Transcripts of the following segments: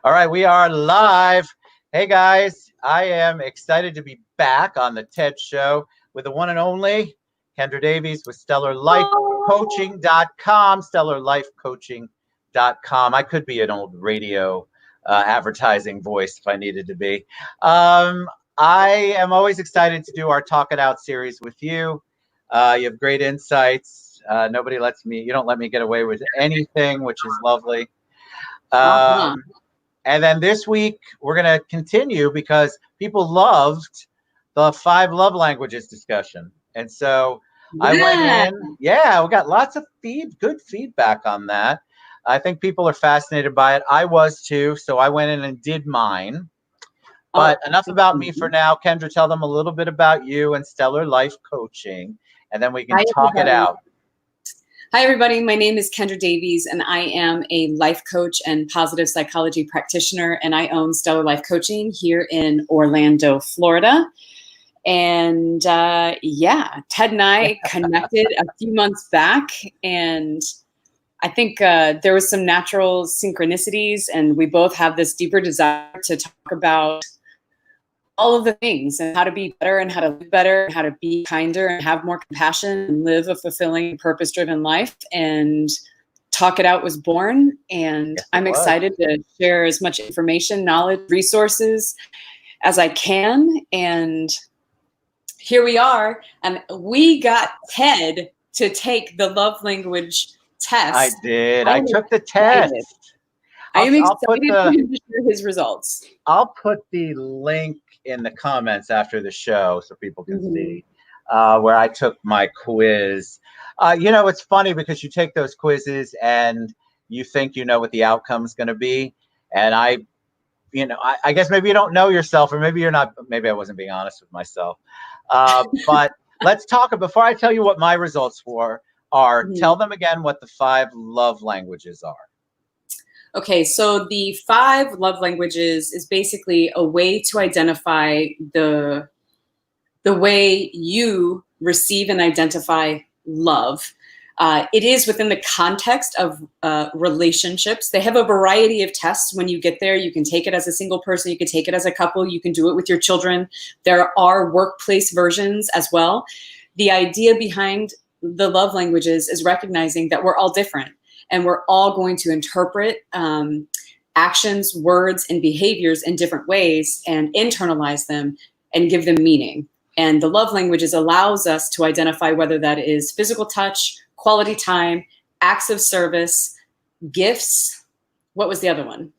All right, we are live. Hey guys, I am excited to be back on the TED Show with the one and only Kendra Davies with stellarlifecoaching.com, stellarlifecoaching.com. I could be an old radio advertising voice if I needed to be. I am always excited to do our Talk It Out series with you. You have great insights. You don't let me get away with anything, which is lovely. And then this week, we're going to continue because people loved the 5 love languages discussion. And so I went in. Yeah, we got lots of good feedback on that. I think people are fascinated by it. I was too. So I went in and did mine. But enough about me for now. Kendra, tell them a little bit about you and Stellar Life Coaching, and then we can talk it out. Hi, everybody. My name is Kendra Davies, and I am a life coach and positive psychology practitioner, and I own Stellar Life Coaching here in Orlando, Florida. And Ted and I connected a few months back, and I think there was some natural synchronicities, and we both have this deeper desire to talk about all of the things and how to be better and how to live better, and how to be kinder and have more compassion and live a fulfilling, purpose-driven life. And Talk It Out was born. And I'm excited to share as much information, knowledge, resources as I can. And here we are. And we got Ted to take the love language test. I did. I took the test. I am excited for him to share his results. I'll put the link in the comments after the show so people can see where I took my quiz. It's funny because you take those quizzes and you think you know what the outcome is going to be. And I guess maybe you don't know yourself, or maybe you're not. Maybe I wasn't being honest with myself. But let's talk. Before I tell you what my results are, tell them again what the 5 love languages are. Okay, so the 5 love languages is basically a way to identify the way you receive and identify love. It is within the context of relationships. They have a variety of tests when you get there. You can take it as a single person. You can take it as a couple. You can do it with your children. There are workplace versions as well. The idea behind the love languages is recognizing that we're all different. And we're all going to interpret actions, words, and behaviors in different ways and internalize them and give them meaning. And the love languages allows us to identify whether that is physical touch, quality time, acts of service, gifts. What was the other one?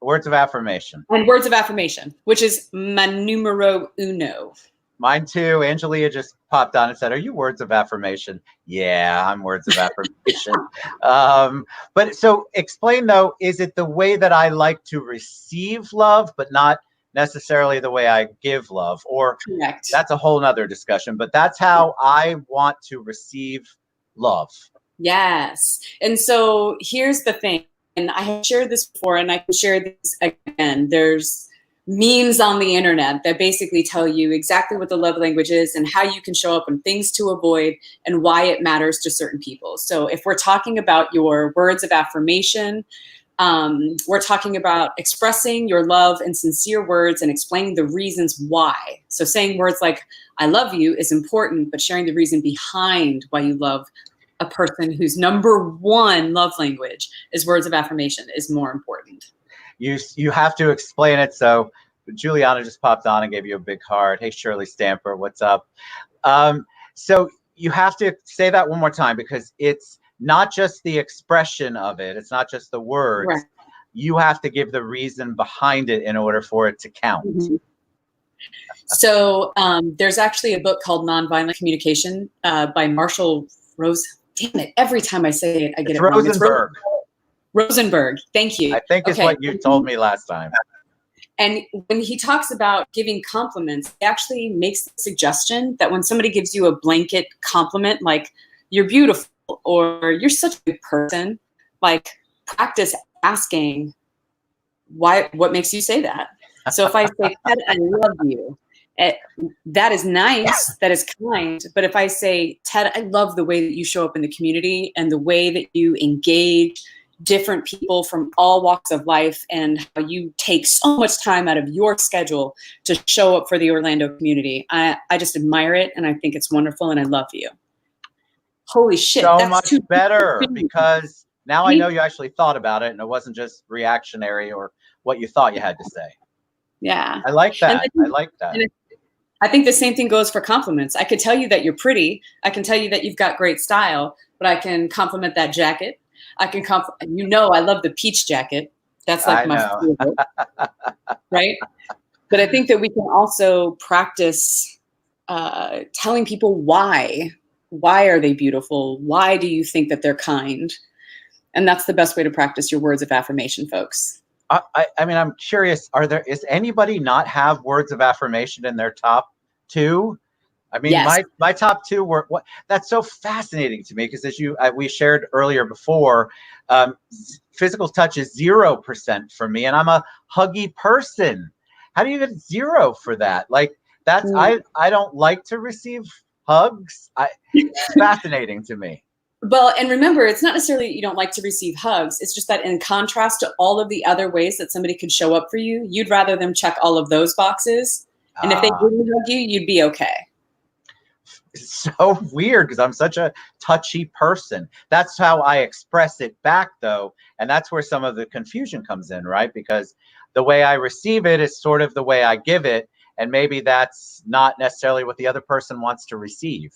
Words of affirmation. And words of affirmation, which is my numero uno. Mine too. Angelia just popped on and said, "Are you words of affirmation?" Yeah, I'm words of affirmation. But so explain though, is it the way that I like to receive love, but not necessarily the way I give love? Or correct. That's a whole nother discussion, but that's how I want to receive love. Yes. And so here's the thing, and I have shared this before and I can share this again. There's memes on the internet that basically tell you exactly what the love language is and how you can show up and things to avoid and why it matters to certain people. So if we're talking about your words of affirmation, we're talking about expressing your love in sincere words and explaining the reasons why. So saying words like, I love you is important, but sharing the reason behind why you love a person whose number 1 love language is words of affirmation is more important. You have to explain it. So Juliana just popped on and gave you a big heart. Hey, Shirley Stamper, what's up? So you have to say that one more time because it's not just the expression of it. It's not just the words. Right. You have to give the reason behind it in order for it to count. Mm-hmm. So there's actually a book called Nonviolent Communication by Marshall Rose. Damn it. Every time I say it, I get it wrong. Rosenberg. Rosenberg. Thank you. I think it's what you told me last time. And when he talks about giving compliments, he actually makes the suggestion that when somebody gives you a blanket compliment, like you're beautiful or you're such a good person, like practice asking what makes you say that. So if I say, Ted, I love you, that is nice, that is kind. But if I say, Ted, I love the way that you show up in the community and the way that you engage different people from all walks of life and how you take so much time out of your schedule to show up for the Orlando community. I just admire it, and I think it's wonderful, and I love you. Holy shit. So that's much better, because now I know you actually thought about it and it wasn't just reactionary or what you thought you had to say. Yeah. I like that. I like that. I think the same thing goes for compliments. I could tell you that you're pretty. I can tell you that you've got great style, but I can compliment that jacket. I can I love the peach jacket. That's like my favorite, right? But I think that we can also practice telling people why. Why are they beautiful? Why do you think that they're kind? And that's the best way to practice your words of affirmation, folks. I mean, I'm curious, is anybody not have words of affirmation in their top 2? I mean, yes. my top 2 were that's so fascinating to me, because as we shared earlier before, physical touch is 0% for me, and I'm a huggy person. How do you get 0 for that? Like, that's I don't like to receive hugs. It's fascinating to me. Well, and remember, it's not necessarily you don't like to receive hugs. It's just that in contrast to all of the other ways that somebody could show up for you, you'd rather them check all of those boxes. And if they didn't hug you, you'd be okay. It's so weird, because I'm such a touchy person. That's how I express it back, though. And that's where some of the confusion comes in, right? Because the way I receive it is sort of the way I give it. And maybe that's not necessarily what the other person wants to receive.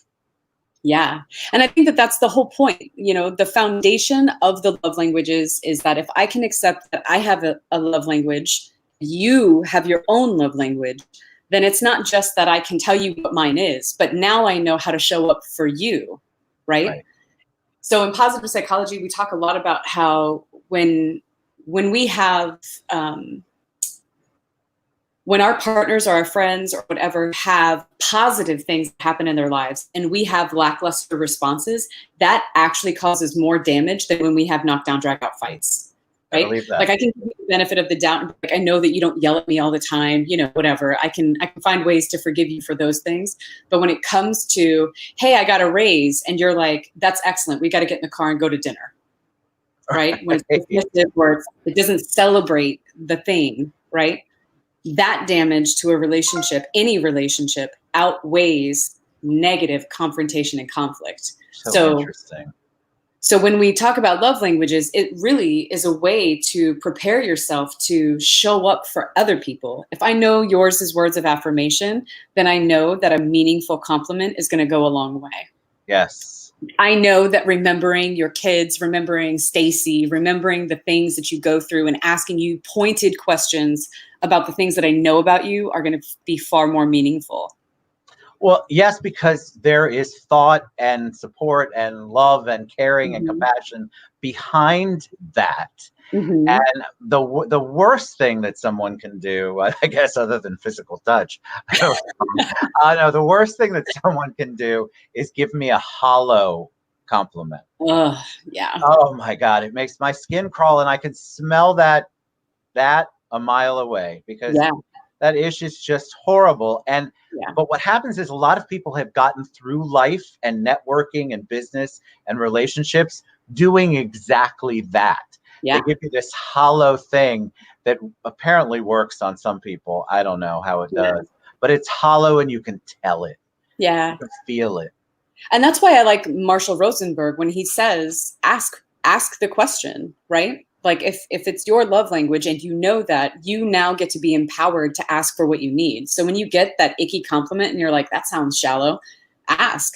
Yeah. And I think that that's the whole point. You know, the foundation of the love languages is that if I can accept that I have a love language, you have your own love language, then it's not just that I can tell you what mine is, but now I know how to show up for you. Right? So in positive psychology, we talk a lot about how when we have, when our partners or our friends or whatever have positive things happen in their lives and we have lackluster responses, that actually causes more damage than when we have knockdown, drag out fights. Right? I believe that. Like, I can give you the benefit of the doubt. Like, I know that you don't yell at me all the time, you know, whatever. I can find ways to forgive you for those things. But when it comes to, hey, I got a raise, and you're like, that's excellent, we got to get in the car and go to dinner. Right? When it's dismissive, or it doesn't celebrate the thing, right? That damage to a relationship, any relationship, outweighs negative confrontation and conflict. So interesting. So when we talk about love languages, it really is a way to prepare yourself to show up for other people. If I know yours is words of affirmation, then I know that a meaningful compliment is going to go a long way. Yes. I know that remembering your kids, remembering Stacy, remembering the things that you go through and asking you pointed questions about the things that I know about you are going to be far more meaningful. Well, yes, because there is thought and support and love and caring and compassion behind that. And the worst thing that someone can do, I guess, other than physical touch, no, the worst thing that someone can do is give me a hollow compliment. Yeah. Oh my God, it makes my skin crawl, and I can smell that a mile away, because that ish is just horrible. And but what happens is a lot of people have gotten through life and networking and business and relationships doing exactly that. They give you this hollow thing that apparently works on some people. I don't know how it does, but it's hollow and you can tell it. Yeah. You can feel it. And that's why I like Marshall Rosenberg when he says, ask the question, right? Like, if it's your love language and you know that, you now get to be empowered to ask for what you need. So when you get that icky compliment and you're like, that sounds shallow, ask.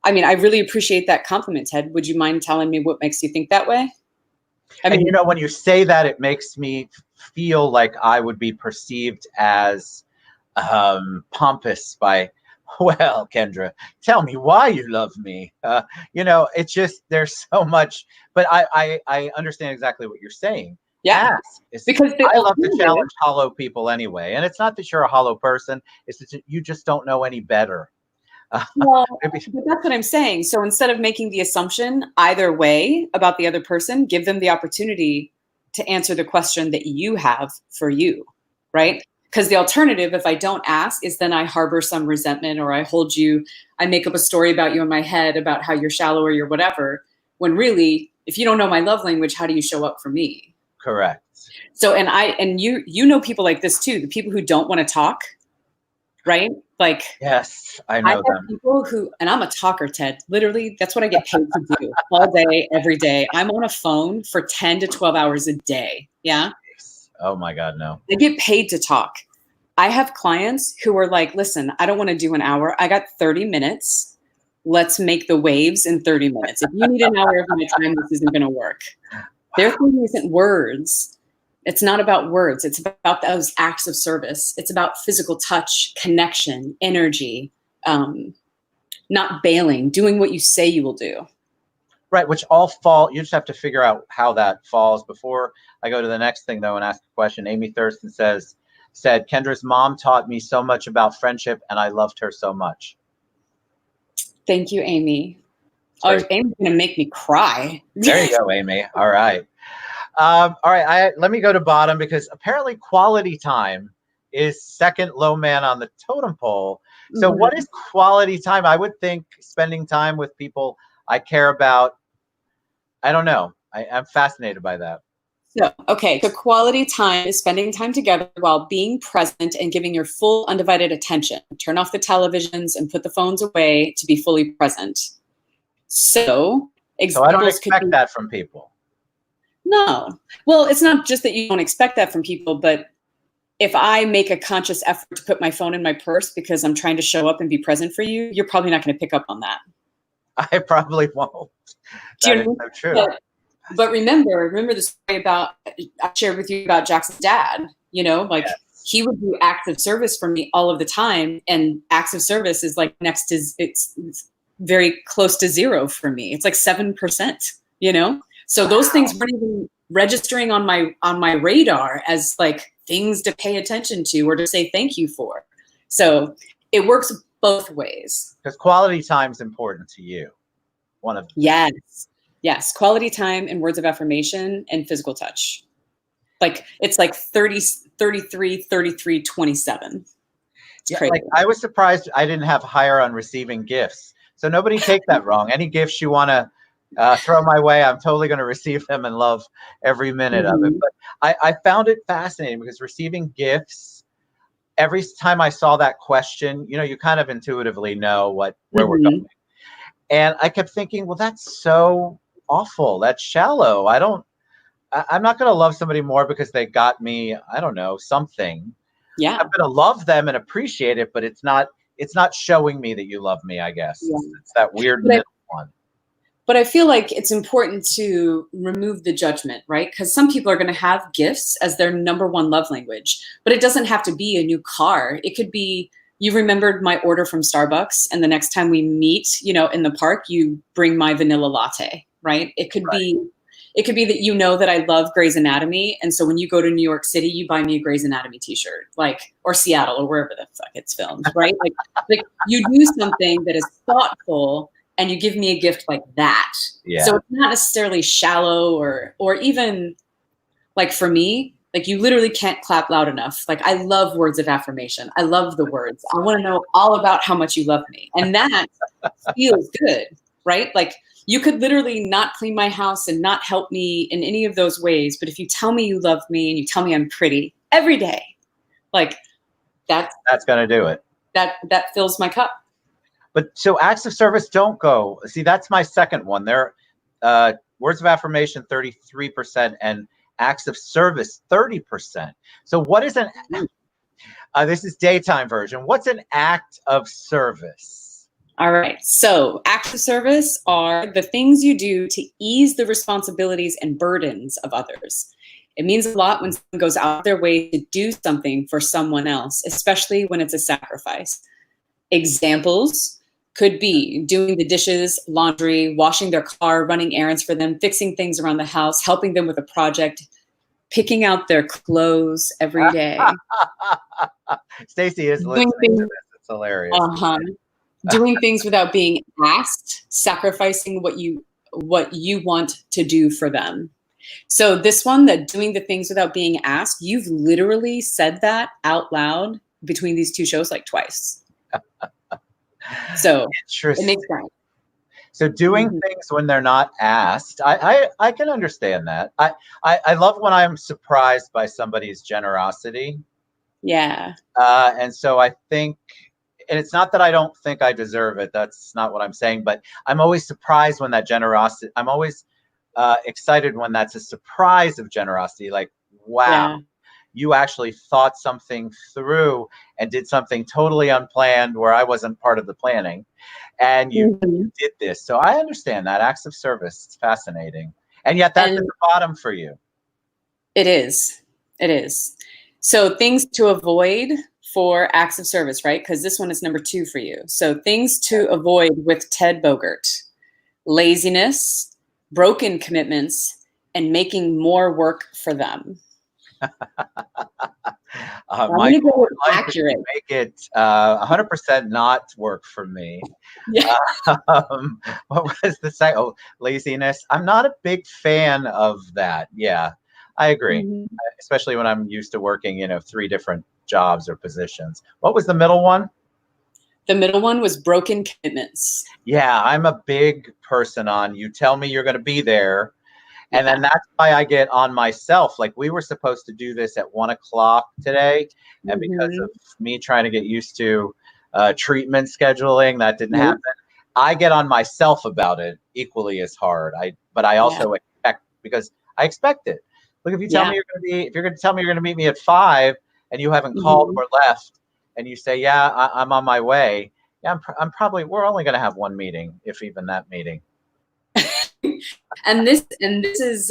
I mean, I really appreciate that compliment, Ted. Would you mind telling me what makes you think that way? I mean, when you say that, it makes me feel like I would be perceived as pompous by, well, Kendra, tell me why you love me. It's just, there's so much, but I understand exactly what you're saying. Yeah. Because I love to challenge hollow people anyway. And it's not that you're a hollow person. It's that you just don't know any better. Well, but that's what I'm saying. So instead of making the assumption either way about the other person, give them the opportunity to answer the question that you have for you, right? Because the alternative, if I don't ask, is then I harbor some resentment, or I make up a story about you in my head about how you're shallow or you're whatever, when really if you don't know my love language, how do you show up for me? Correct. So, and you know people like this too, the people who don't want to talk, right? Like, yes, I I know have them. people who, and I'm a talker, Ted. Literally, that's what I get paid to do all day, every day. I'm on a phone for 10 to 12 hours a day. Yeah. Oh my God, no. I get paid to talk. I have clients who are like, listen, I don't want to do an hour. I got 30 minutes. Let's make the waves in 30 minutes. If you need an hour of my time, this isn't going to work. Their thing isn't words. It's not about words. It's about those acts of service. It's about physical touch, connection, energy, not bailing, doing what you say you will do. Right, which all fall, you just have to figure out how that falls. Before I go to the next thing, though, and ask a question, Amy Thurston said, Kendra's mom taught me so much about friendship, and I loved her so much. Thank you, Amy. Oh, Amy's going to make me cry. There you go, Amy. All right. All right, let me go to bottom, because apparently quality time is second low man on the totem pole. So what is quality time? I would think spending time with people I care about. I don't know. I'm fascinated by that. So, okay, so quality time is spending time together while being present and giving your full undivided attention. Turn off the televisions and put the phones away to be fully present. So I don't expect that from people. No. Well, it's not just that you don't expect that from people, but if I make a conscious effort to put my phone in my purse because I'm trying to show up and be present for you, you're probably not going to pick up on that. I probably won't. That is so true. But remember the story I shared with you about Jackson's dad, yes. He would do acts of service for me all of the time. And acts of service is like it's very close to zero for me. It's like 7%, So those things weren't even registering on my radar as like things to pay attention to or to say thank you for. So it works both ways. Because quality time is important to you. One of them. Yes. Quality time and words of affirmation and physical touch. Like it's like 30, 33, 33, 27. It's crazy. Like I was surprised I didn't have higher on receiving gifts. So nobody take that wrong. Any gifts you want to throw my way, I'm totally going to receive them and love every minute of it. But I found it fascinating because receiving gifts, every time I saw that question, you kind of intuitively know where we're going. And I kept thinking, well, that's so awful. That's shallow. I'm not going to love somebody more because they got me, I don't know, something. Yeah. I'm going to love them and appreciate it, but it's not showing me that you love me, I guess. Yeah. It's that weird middle one. But I feel like it's important to remove the judgment, right? Because some people are going to have gifts as their number one love language, but it doesn't have to be a new car. It could be, you remembered my order from Starbucks, and the next time we meet, in the park, you bring my vanilla latte, right? It could be that that I love Grey's Anatomy, and so when you go to New York City, you buy me a Grey's Anatomy T-shirt, or Seattle, or wherever the fuck it's filmed, right? like you do something that is thoughtful, and you give me a gift like that. Yeah. So it's not necessarily shallow or even like for me. Like you literally can't clap loud enough. Like I love words of affirmation. I love the words. I want to know all about how much you love me. And that feels good, right? Like you could literally not clean my house and not help me in any of those ways. But if you tell me you love me and you tell me I'm pretty every day, like that's going to do it. That fills my cup. But so acts of service don't go. See, that's my second one. There, words of affirmation, 33%, and acts of service, 30%. So what is this is daytime version. What's an act of service? All right. So acts of service are the things you do to ease the responsibilities and burdens of others. It means a lot when someone goes out of their way to do something for someone else, especially when it's a sacrifice. Examples could be doing the dishes, laundry, washing their car, running errands for them, fixing things around the house, helping them with a project, picking out their clothes every day. Stacey is listening to this. It's hilarious. Doing things without being asked, sacrificing what you want to do for them. So this one, that doing the things without being asked, you've literally said that out loud between these two shows like twice. So it makes sense. So doing things when they're not asked, I can understand that. I love when I'm surprised by somebody's generosity. Yeah. And so I think, and it's not that I don't think I deserve it. That's not what I'm saying. But I'm always surprised when that generosity. I'm always excited when that's a surprise of generosity. Like, wow, Yeah. you actually thought something through and did something totally unplanned where I wasn't part of the planning, and you did this. So I understand that acts of service. It's fascinating, and yet that's at And the bottom for you. it is. It is. So things to avoid for acts of service, right? Because this one is number 2 for you. So things to avoid with Ted Bogert: laziness, broken commitments, and making more work for them. My I'm going to goal go in life is to accurate. make it 100% not work for me. Yeah. What was the say? Oh, laziness. I'm not a big fan of that. Yeah, I agree. Especially when I'm used to working, 3 different jobs or positions. What was the middle one? The middle one was broken commitments. Yeah, I'm a big person on you tell me you're going to be there. And Yeah. then that's why I get on myself. Like we were supposed to do this at 1:00 today. And because of me trying to get used to treatment scheduling, that didn't happen. I get on myself about it equally as hard. But I also expect, because I expect it. Look, if you tell me if you're going to tell me you're going to meet me at 5 and you haven't called or left, and you say, yeah, I'm on my way. Yeah, I'm probably, we're only going to have one meeting, if even that meeting. And this is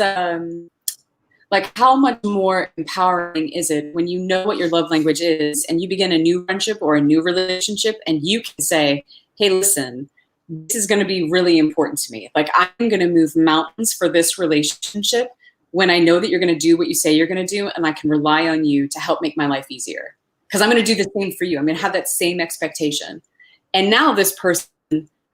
like, how much more empowering is it when you know what your love language is and you begin a new friendship or a new relationship and you can say, hey, listen, this is going to be really important to me. Like, I'm going to move mountains for this relationship when I know that you're going to do what you say you're going to do, and I can rely on you to help make my life easier. Because I'm going to do the same for you. I'm going to have that same expectation. And now this person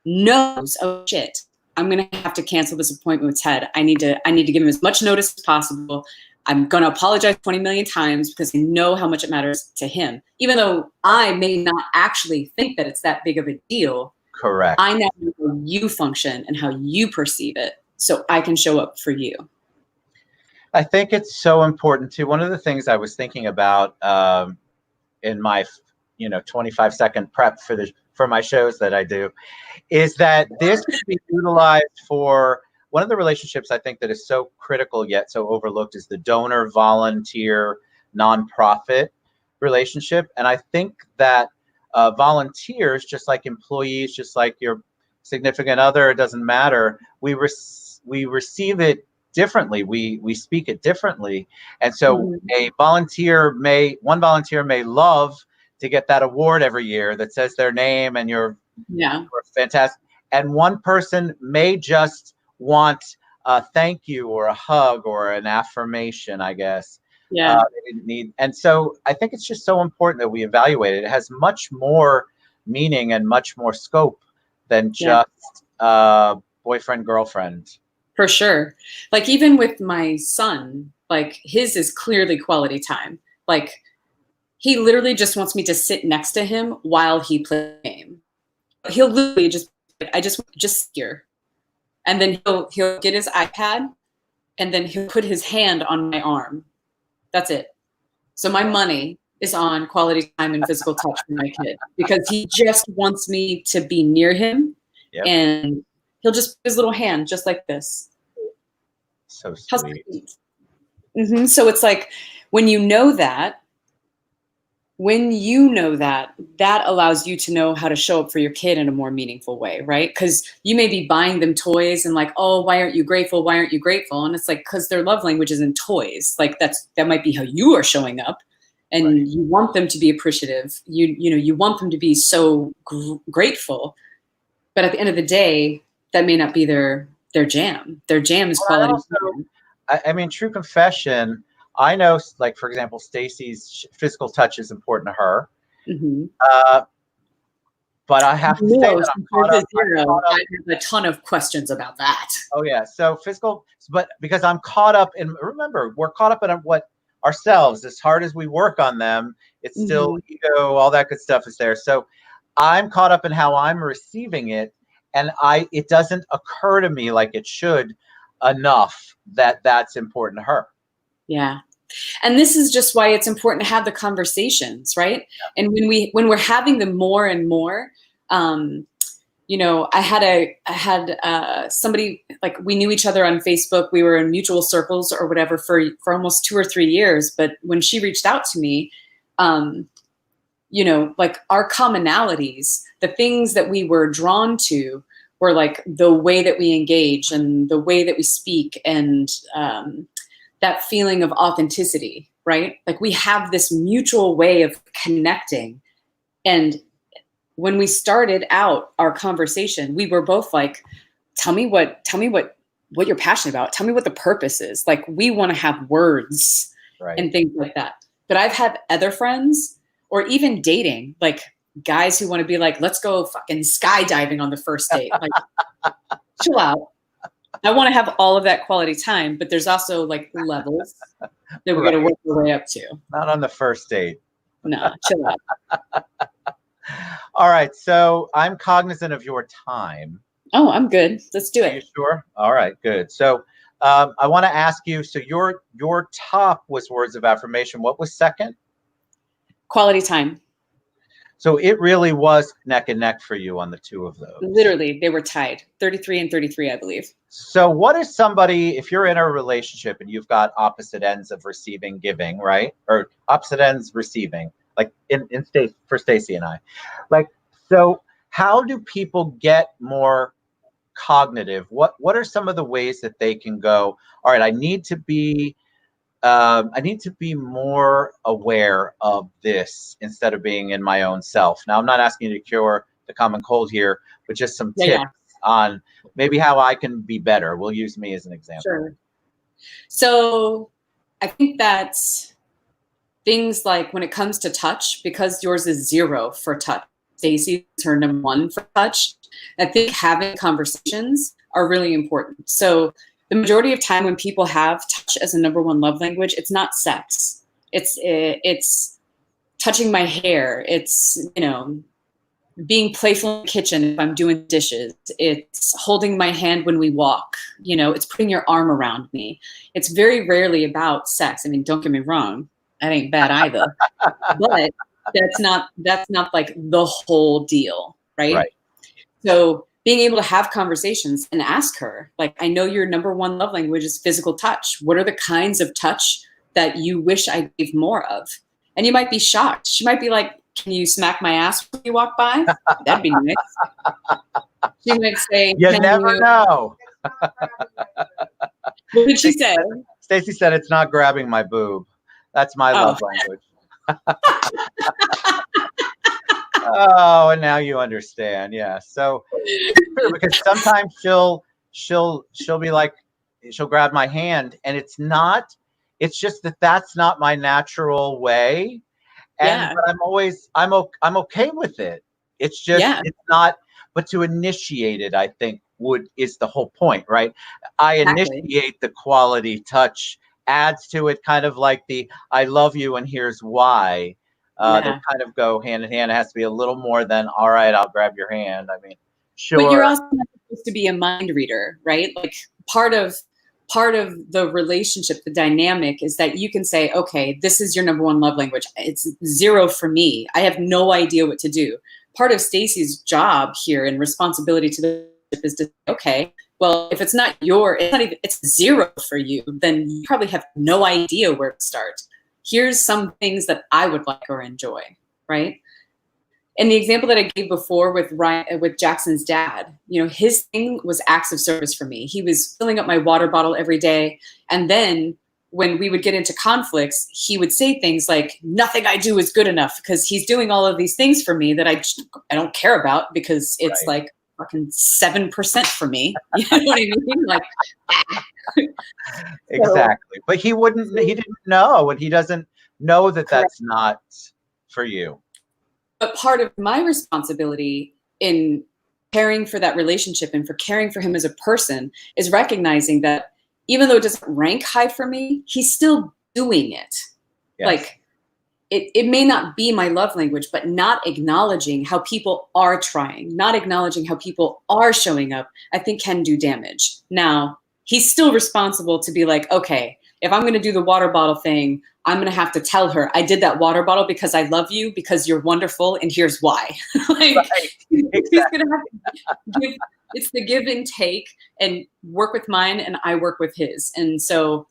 knows, oh shit, I'm going to have to cancel this appointment with Ted. I need to give him as much notice as possible. I'm going to apologize 20 million times because I know how much it matters to him. Even though I may not actually think that it's that big of a deal. Correct. I now know how you function and how you perceive it, so I can show up for you. I think it's so important too. One of the things I was thinking about in my 25-second prep for my shows that I do is that this could be utilized for one of the relationships I think that is so critical yet so overlooked is the donor volunteer nonprofit relationship. And I think that volunteers, just like employees, just like your significant other, it doesn't matter, we receive it differently. We speak it differently. And so one volunteer may love to get that award every year that says their name and you're fantastic. And one person may just want a thank you or a hug or an affirmation, I guess. Yeah. They didn't need. And so I think it's just so important that we evaluate it. It has much more meaning and much more scope than just boyfriend, girlfriend. For sure. Like, even with my son, like, his is clearly quality time. Like, he literally just wants me to sit next to him while he plays the game. He'll literally just here. And then he'll get his iPad and then he'll put his hand on my arm. That's it. So my money is on quality time and physical touch for my kid because he just wants me to be near him. Yep. And he'll just put his little hand just like this. So sweet. So it's like, when you know that, that allows you to know how to show up for your kid in a more meaningful way, right? Because you may be buying them toys and like, oh, why aren't you grateful? Why aren't you grateful? And it's like, because their love language isn't toys. Like, that might be how you are showing up, and you want them to be appreciative. You want them to be so grateful, but at the end of the day, that may not be their jam. Their jam is quality time. I mean, true confession. I know, like, for example, Stacy's physical touch is important to her. But I have to say that I'm caught up. I have a ton of questions about that. Oh, yeah. So physical, but because I'm caught up in, remember, we're caught up in what ourselves, as hard as we work on them, it's still ego, all that good stuff is there. So I'm caught up in how I'm receiving it. and it doesn't occur to me like it should enough that that's important to her. Yeah. And this is just why it's important to have the conversations, right? And when we're having them more and more, you know, I had somebody, like, we knew each other on Facebook. We were in mutual circles or whatever for almost 2 or 3 years. But when she reached out to me, you know, like, our commonalities, the things that we were drawn to were like the way that we engage and the way that we speak, and that feeling of authenticity, right? Like, we have this mutual way of connecting. And when we started out our conversation, we were both like, tell me what you're passionate about. Tell me what the purpose is. Like, we want to have words, right, and things like that. But I've had other friends, or even dating, like guys who want to be like, let's go fucking skydiving on the first date. Like, chill out. I want to have all of that quality time, but there's also like levels that we're going to work our way up to. Not on the first date. No, chill out. All right, so I'm cognizant of your time. Oh, I'm good. Let's do it. Are you sure? All right, good. So I want to ask you, so your top was words of affirmation. What was second? Quality time. So it really was neck and neck for you on the two of those. Literally, they were tied, 33 and 33, I believe. So what is somebody, if you're in a relationship and you've got opposite ends of receiving, giving, right? Or opposite ends receiving, like for Stacey and I, like, so how do people get more cognitive? What are some of the ways that they can go, all right, I need to be more aware of this instead of being in my own self. Now, I'm not asking you to cure the common cold here, but just some tips on maybe how I can be better. We'll use me as an example. Sure. So I think that's things like, when it comes to touch, because yours is 0 for touch, Stacey's her number 1 for touch, I think having conversations are really important. So the majority of time when people have touch as a number 1 love language, it's not sex. It's touching my hair. It's, you know, being playful in the kitchen if I'm doing dishes. It's holding my hand when we walk. You know, it's putting your arm around me. It's very rarely about sex. I mean, don't get me wrong, that ain't bad either. But that's not like the whole deal, right? Right. So being able to have conversations and ask her, like, I know your number 1 love language is physical touch. What are the kinds of touch that you wish I gave more of? And you might be shocked. She might be like, can you smack my ass when you walk by? That'd be nice. She might say, you never know. What did she say? Stacey said, it's not grabbing my boob. That's my love language. Oh, and now you understand. Yeah. So because sometimes she'll be like, she'll grab my hand, and it's just that's not my natural way. And but I'm okay with it. It's just it's not, but to initiate it, I think is the whole point, right? I initiate the quality touch, adds to it, kind of like the I love you and here's why. They kind of go hand in hand. It has to be a little more than, all right, I'll grab your hand. I mean, sure. But you're also not supposed to be a mind reader, right? Like, part of the relationship, the dynamic is that you can say, okay, this is your number 1 love language. It's 0 for me. I have no idea what to do. Part of Stacey's job here and responsibility to the is to say, okay, well, if it's 0 for you, then you probably have no idea where to start. Here's some things that I would like or enjoy, right? And the example that I gave before with Jackson's dad, you know, his thing was acts of service for me. He was filling up my water bottle every day. And then when we would get into conflicts, he would say things like, nothing I do is good enough, because he's doing all of these things for me that I don't care about, because it's like fucking 7% for me. You know what I mean? Like, exactly. But he didn't know, and he doesn't know that that's not for you. But part of my responsibility in caring for that relationship and for caring for him as a person is recognizing that even though it doesn't rank high for me, he's still doing it. Yes. Like, it may not be my love language, but not acknowledging how people are trying, not acknowledging how people are showing up, I think can do damage. Now, he's still responsible to be like, okay, if I'm going to do the water bottle thing, I'm going to have to tell her I did that water bottle because I love you, because you're wonderful, and here's why. Like, Right. he's Exactly. going to have to give, it's the give and take, and work with mine and I work with his. And so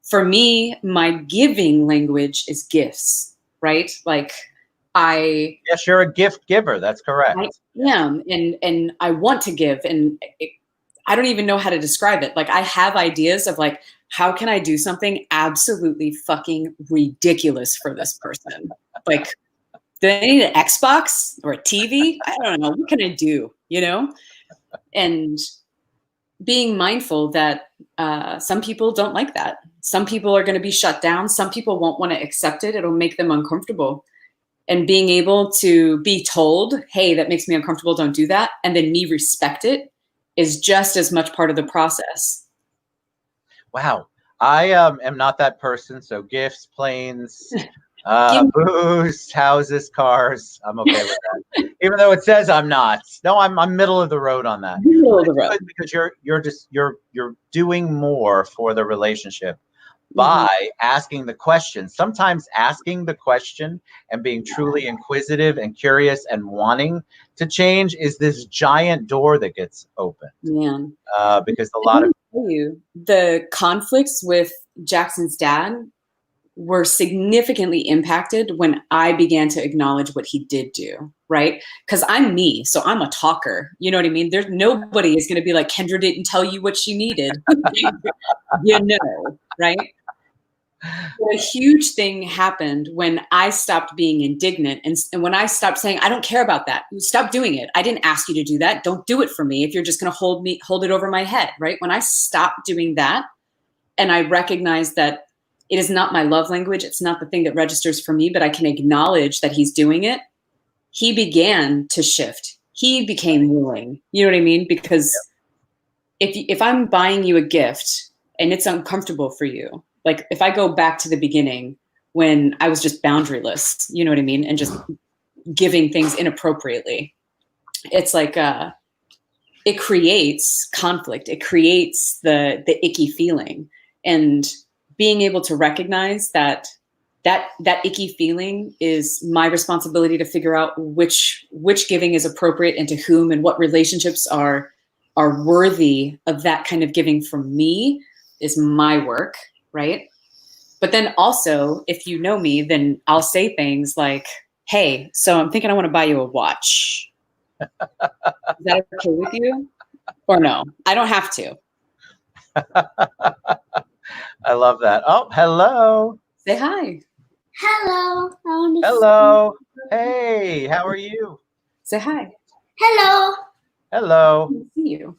for me, my giving language is gifts, right? Like Yes, you're a gift giver. That's correct. I am, and I want to give, and I don't even know how to describe it. Like, I have ideas of like, how can I do something absolutely fucking ridiculous for this person? Like, do they need an Xbox or a TV? I don't know. What can I do? You know? And being mindful that some people don't like that. Some people are going to be shut down. Some people won't want to accept it. It'll make them uncomfortable. And being able to be told, hey, that makes me uncomfortable, don't do that, and then me respect it is just as much part of the process. Wow. I am not that person. So gifts, planes, booze, houses, cars. I'm okay with that. Even though it says I'm not. No, I'm middle of the road on that. Middle of the road. Because you're doing more for the relationship by asking the question. Sometimes asking the question and being truly inquisitive and curious and wanting to change is this giant door that gets opened. Man. Because a lot of the conflicts with Jackson's dad were significantly impacted when I began to acknowledge what he did do, right? Because I'm me, so I'm a talker. You know what I mean? There's nobody is going to be like, Kendra didn't tell you what she needed. You know, right? A huge thing happened when I stopped being indignant, and when I stopped saying, I don't care about that. Stop doing it. I didn't ask you to do that. Don't do it for me if you're just going to hold it over my head, right? When I stopped doing that and I recognized that it is not my love language, it's not the thing that registers for me, but I can acknowledge that he's doing it, he began to shift. He became willing. You know what I mean? Because if I'm buying you a gift and it's uncomfortable for you, like if I go back to the beginning when I was just boundaryless, you know what I mean? And just giving things inappropriately, it's like, it creates conflict. It creates the icky feeling, and being able to recognize that icky feeling is my responsibility to figure out which giving is appropriate and to whom, and what relationships are worthy of that kind of giving from me is my work. Right. But then also, if you know me, then I'll say things like, hey, so I'm thinking I want to buy you a watch. Is that okay with you? Or no? I don't have to. I love that. Oh, hello. Say hi. Hello. Hello. Hey, how are you? Say hi. Hello. Hello. I can see you.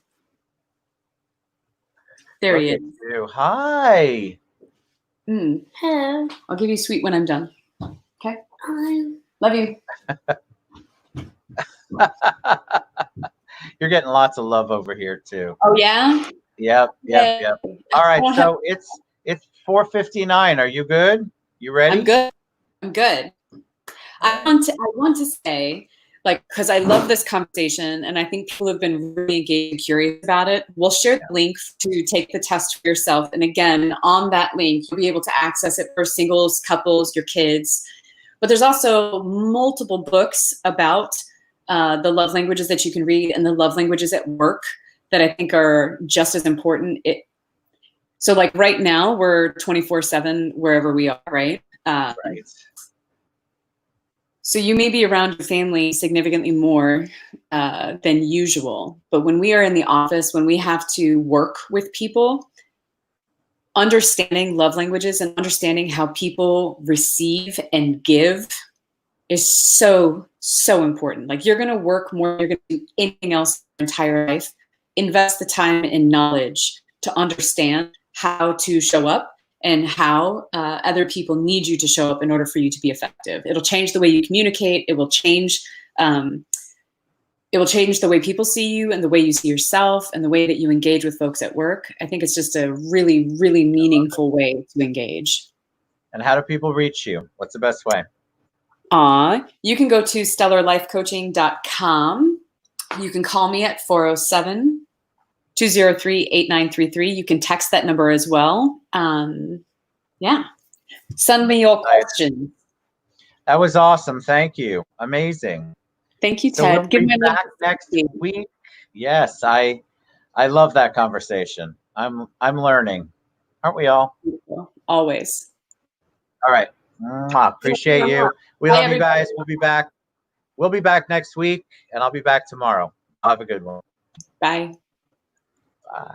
There he is. Hi. Hello. I'll give you sweet when I'm done. Okay. Love you. You're getting lots of love over here too. Oh yeah. Yep. All right. So it's 4:59. Are you good? You ready? I'm good. I want to say, like, because I love this conversation and I think people have been really engaged and curious about it. We'll share the link to take the test for yourself. And again, on that link, you'll be able to access it for singles, couples, your kids. But there's also multiple books about the love languages that you can read, and the love languages at work that I think are just as important. So like right now, we're 24/7 wherever we are, right? Right. So you may be around your family significantly more than usual. But when we are in the office, when we have to work with people, understanding love languages and understanding how people receive and give is so, so important. Like, you're going to work more, you're going to do anything else your entire life. Invest the time and knowledge to understand how to show up and how other people need you to show up in order for you to be effective. It'll change the way you communicate. It will change the way people see you and the way you see yourself and the way that you engage with folks at work. I think it's just a really, really meaningful way to engage. And how do people reach you? What's the best way? You can go to stellarlifecoaching.com. You can call me at 407-203-8933. You can text that number as well. Yeah. Send me your questions. That was awesome. Thank you. Amazing. Thank you, Ted. So we'll Give be me a back next week. Yes, I love that conversation. I'm learning. Aren't we all? Always. All right. Appreciate you. We love you guys. We'll be back. We'll be back next week, and I'll be back tomorrow. Have a good one. Bye. Bye.